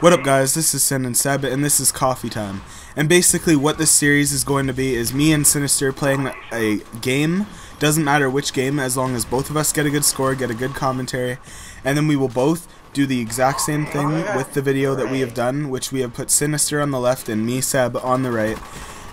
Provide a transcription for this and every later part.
What up guys, this is SyN and Sebb, and this is Coffee Time. And basically what this series is going to be is me and Sinister playing a game. Doesn't matter which game, as long as both of us get a good score, get a good commentary. And then we will both do the exact same thing with the video that we have done, which we have put Sinister on the left and me, Sebb, on the right.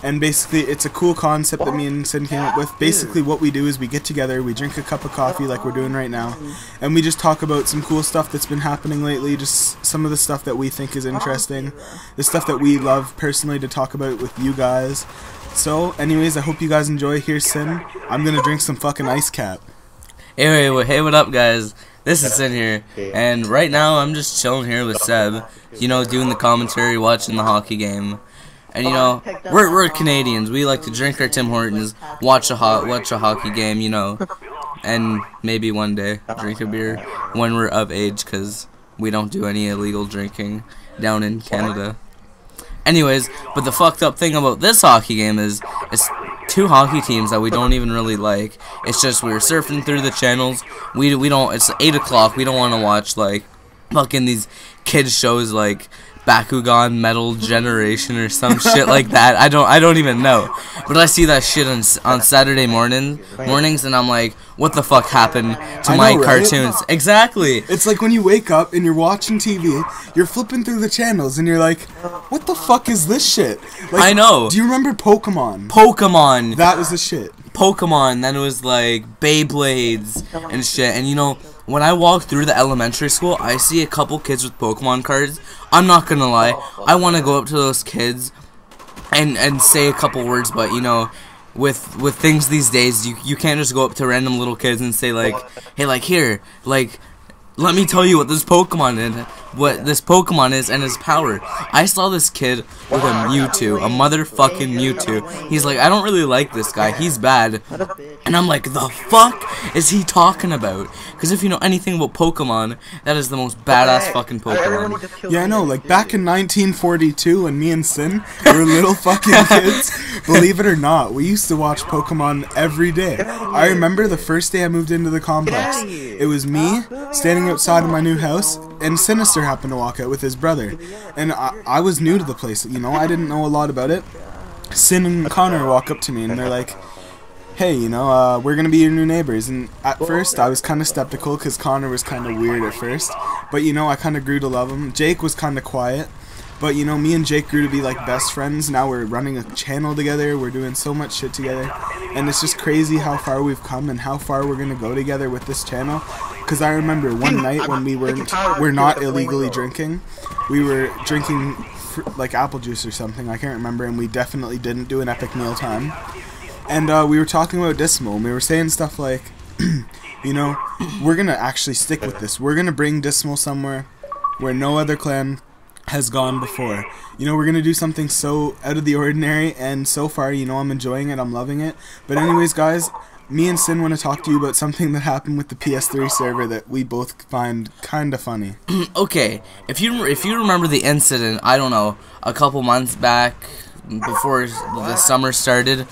And basically, it's a cool concept that me and SyN came up with. Basically, what we do is we get together, we drink a cup of coffee like we're doing right now, and we just talk about some cool stuff that's been happening lately, just some of the stuff that we think is interesting, the stuff that we love personally to talk about with you guys. So, anyways, I hope you guys enjoy. Here's SyN. I'm gonna drink some fucking ice cap. Hey, what up, guys? This is SyN here, and right now I'm just chilling here with Sebb, doing the commentary, watching the hockey game. And we're Canadians. We like to drink our Tim Hortons, watch a hockey game, and maybe one day drink a beer when we're of age, because we don't do any illegal drinking down in Canada. Anyways, but the fucked up thing about this hockey game is it's two hockey teams that we don't even really like. It's just we were surfing through the channels. We don't. It's 8 o'clock. We don't want to watch like fucking these kids shows like Bakugan Metal Generation or some shit like that. I don't even know. But I see that shit on Saturday mornings, and I'm like, what the fuck happened to my cartoons? Right? Exactly. It's like when you wake up and you're watching TV, you're flipping through the channels, and you're like, what the fuck is this shit? Like, I know. Do you remember Pokemon? Pokemon. That was the shit. Pokemon. Then it was like Beyblades and shit. And when I walk through the elementary school, I see a couple kids with Pokemon cards. I'm not gonna lie, I want to go up to those kids and say a couple words, but with things these days, you can't just go up to random little kids and say like, hey, like here, like let me tell you what this Pokemon is and its power. I saw this kid with a Mewtwo, a motherfucking Mewtwo. He's like, I don't really like this guy, he's bad. And I'm like, the fuck is he talking about? Because if you know anything about Pokemon, that is the most badass fucking Pokemon. Yeah, I know, like back in 1942 when me and SyN were little fucking kids, believe it or not, we used to watch Pokemon every day. I remember the first day I moved into the complex. It was me standing outside of my new house, and Sinister happened to walk out with his brother. And I was new to the place, I didn't know a lot about it. SyN and Connor walk up to me and they're like, hey, we're gonna be your new neighbors. And at first I was kind of skeptical because Connor was kind of weird at first, but I kind of grew to love him. Jake was kind of quiet, but me and Jake grew to be like best friends. Now we're running a channel together, we're doing so much shit together, and it's just crazy how far we've come and how far we're gonna go together with this channel. Because I remember one night when we're not illegally drinking, we were drinking like apple juice or something, I can't remember, and we definitely didn't do an epic meal time. And we were talking about Dismal, and we were saying stuff like, we're gonna actually stick with this. We're gonna bring Dismal somewhere where no other clan has gone before. We're gonna do something so out of the ordinary, and so far, I'm enjoying it, I'm loving it. But anyways, guys, me and SyN want to talk to you about something that happened with the PS3 server that we both find kind of funny. Okay, if you remember the incident, I don't know, a couple months back, before the summer started.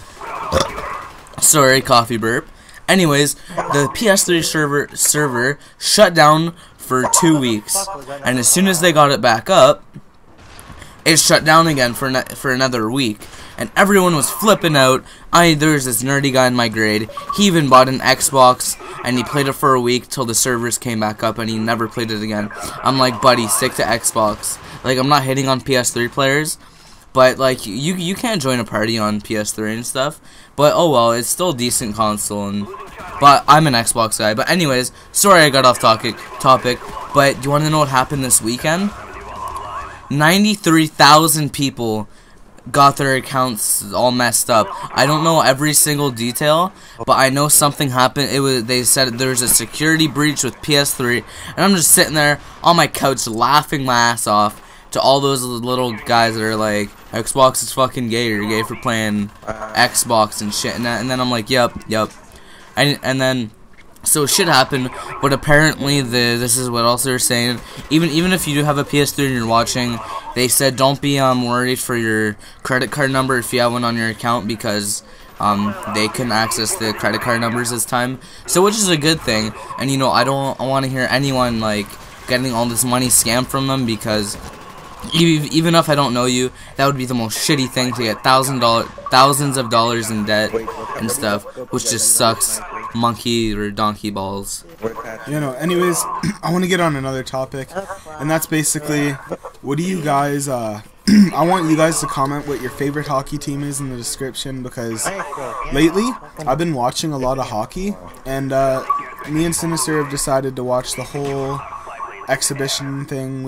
Sorry, coffee burp. Anyways, the PS3 server shut down for 2 weeks, and as soon as they got it back up, it shut down again for another week. And everyone was flipping out. There was this nerdy guy in my grade. He even bought an Xbox, and he played it for a week till the servers came back up, and he never played it again. I'm like, buddy, stick to Xbox. Like, I'm not hating on PS3 players, but like, you can't join a party on PS3 and stuff. But oh well, it's still a decent console. But I'm an Xbox guy. But anyways, sorry I got off topic. But do you want to know what happened this weekend? 93,000 people got their accounts all messed up. I don't know every single detail, but I know something happened. They said there was a security breach with PS3, and I'm just sitting there on my couch laughing my ass off to all those little guys that are like, Xbox is fucking gay, you're gay for playing Xbox and shit. And then I'm like, yep. And then so shit happened, but apparently this is what else they're saying. Even if you do have a PS3 and you're watching, they said don't be worried for your credit card number if you have one on your account, because they can access the credit card numbers this time. So which is a good thing. And I don't want to hear anyone like getting all this money scammed from them, because Even if I don't know you, that would be the most shitty thing to get thousands of dollars in debt and stuff, which just sucks monkey or donkey balls. You know, anyways, I want to get on another topic, and that's basically, what do you guys, I want you guys to comment what your favorite hockey team is in the description, because lately, I've been watching a lot of hockey, and me and Sinister have decided to watch the whole exhibition thing.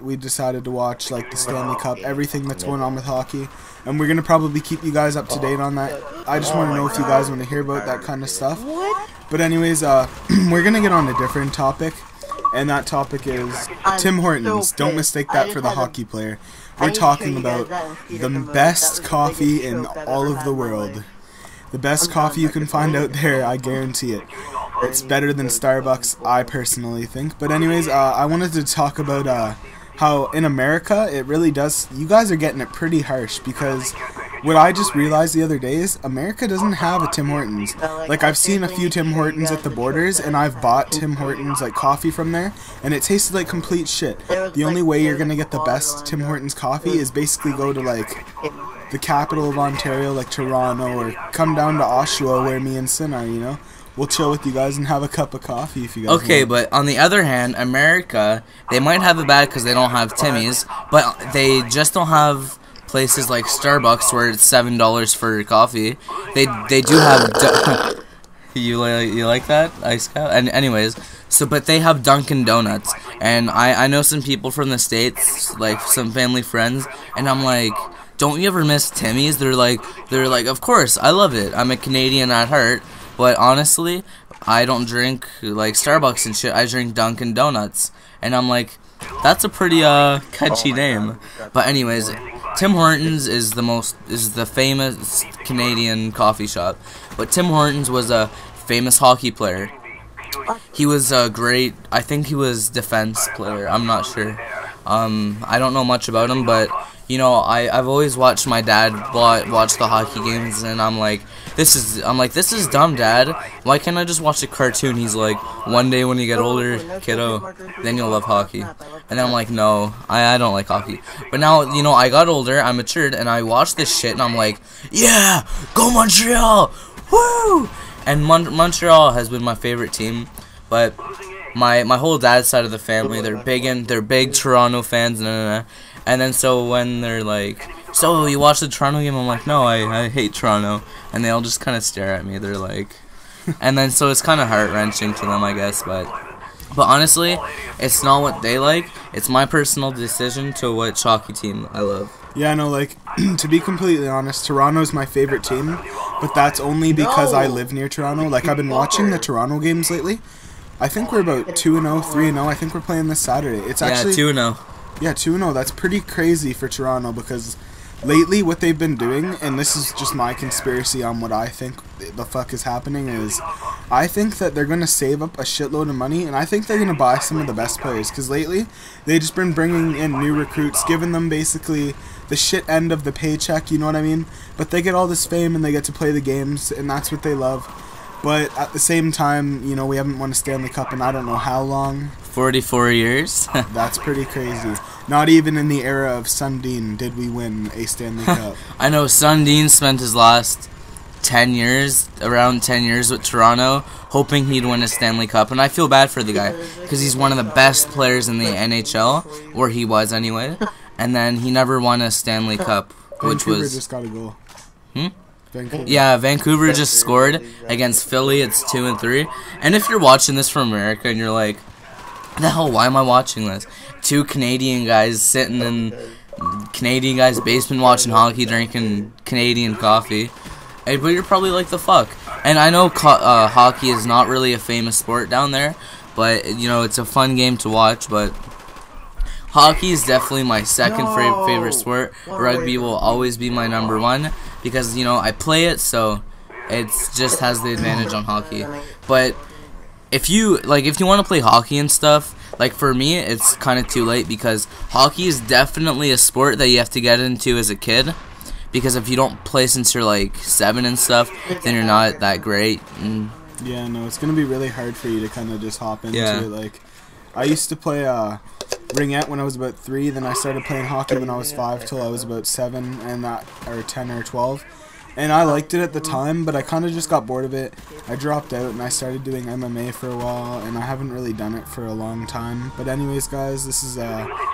We decided to watch like the Stanley Cup, everything that's going on with hockey, and we're gonna probably keep you guys up to date on that. I just want to know if you guys want to hear about that kind of stuff. But anyways, we're gonna get on a different topic, and that topic is Tim Hortons. Don't mistake that for the hockey player. We're talking about the best coffee in all of the world. The best coffee you can find out there, I guarantee it. It's better than Starbucks, I personally think. But anyways, I wanted to talk about how in America, it really does, you guys are getting it pretty harsh, because what I just realized the other day is America doesn't have a Tim Hortons. Like, I've seen a few Tim Hortons at the Borders, and I've bought Tim Hortons, like, coffee from there, and it tasted like complete shit. The only way you're gonna get the best Tim Hortons coffee is basically go to, like, the capital of Ontario, like Toronto, or come down to Oshawa, where me and SyN are, you know? We'll chill with you guys and have a cup of coffee if you guys Okay, want. but on the other hand, America, they might have it bad because they don't have Timmy's, but they just don't have places like Starbucks where it's $7 for coffee. They do have you like that ice cow? And anyways, but they have Dunkin' Donuts, and I know some people from the States, like some family friends, and I'm like, don't you ever miss Timmy's? They're like, of course, I love it. I'm a Canadian at heart. But honestly, I don't drink like Starbucks and shit. I drink Dunkin' Donuts, and I'm like, that's a pretty catchy name. But anyways, Tim Hortons is the famous Canadian coffee shop. But Tim Hortons was a famous hockey player. He was a great, I think he was defense player. I'm not sure. I don't know much about him, but you know, I've always watched my dad watch the hockey games, and I'm like, this is dumb, Dad. Why can't I just watch a cartoon? He's like, one day when you get older, kiddo, then you'll love hockey. And then I'm like, no, I don't like hockey. But now, you know, I got older, I matured, and I watched this shit, and I'm like, yeah, go Montreal, woo! And Montreal has been my favorite team, but my whole dad's side of the family, they're big Toronto fans, and then so when they're like, so you watch the Toronto game, I'm like, no, I hate Toronto, and they all just kind of stare at me. They're like, and then so it's kind of heart-wrenching to them, I guess, but honestly, it's not what they like. It's my personal decision to which hockey team I love. Yeah, no, like, to be completely honest, Toronto's my favorite team, but that's only because I live near Toronto. Like, I've been watching the Toronto games lately. I think we're about 2-0, 3-0. I think we're playing this Saturday. It's actually 2-0. Yeah, 2-0. That's pretty crazy for Toronto, because lately what they've been doing, and this is just my conspiracy on what I think the fuck is happening, is I think that they're going to save up a shitload of money, and I think they're going to buy some of the best players, because lately they've just been bringing in new recruits, giving them basically the shit end of the paycheck, you know what I mean? But they get all this fame and they get to play the games, and that's what they love. But at the same time, you know, we haven't won a Stanley Cup in I don't know how long. 44 years. That's pretty crazy. Not even in the era of Sundin did we win a Stanley Cup. I know Sundin spent his last 10 years, around 10 years with Toronto, hoping he'd win a Stanley Cup. And I feel bad for the guy, because he's one of the best players in the NHL, or he was anyway. And then he never won a Stanley Cup, which Vancouver was... just got a goal. Vancouver. Yeah, Vancouver just scored against Philly. It's 2-3. And if you're watching this from America and you're like, the hell, why am I watching this? Two Canadian guys sitting in Canadian guys' basement watching hockey, drinking Canadian coffee. Hey, but you're probably like, the fuck. And I know hockey is not really a famous sport down there, but, you know, it's a fun game to watch, but hockey is definitely my second favorite sport. Rugby will always be my number one, because, you know, I play it, so it just has the advantage on hockey. But if you want to play hockey and stuff, like for me, it's kind of too late, because hockey is definitely a sport that you have to get into as a kid. Because if you don't play since you're like 7 and stuff, then you're not that great. Yeah, no, it's gonna be really hard for you to kind of just hop into it. Like, I used to play ringette when I was about 3. Then I started playing hockey when I was 5 till I was about 7, and or 10 or 12. And I liked it at the time, but I kind of just got bored of it. I dropped out and I started doing MMA for a while, and I haven't really done it for a long time. But anyways, guys, this is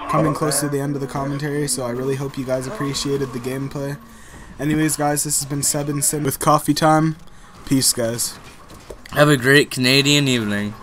coming close to the end of the commentary, so I really hope you guys appreciated the gameplay. Anyways, guys, this has been Sebb and SyN with Coffee Time. Peace, guys. Have a great Canadian evening.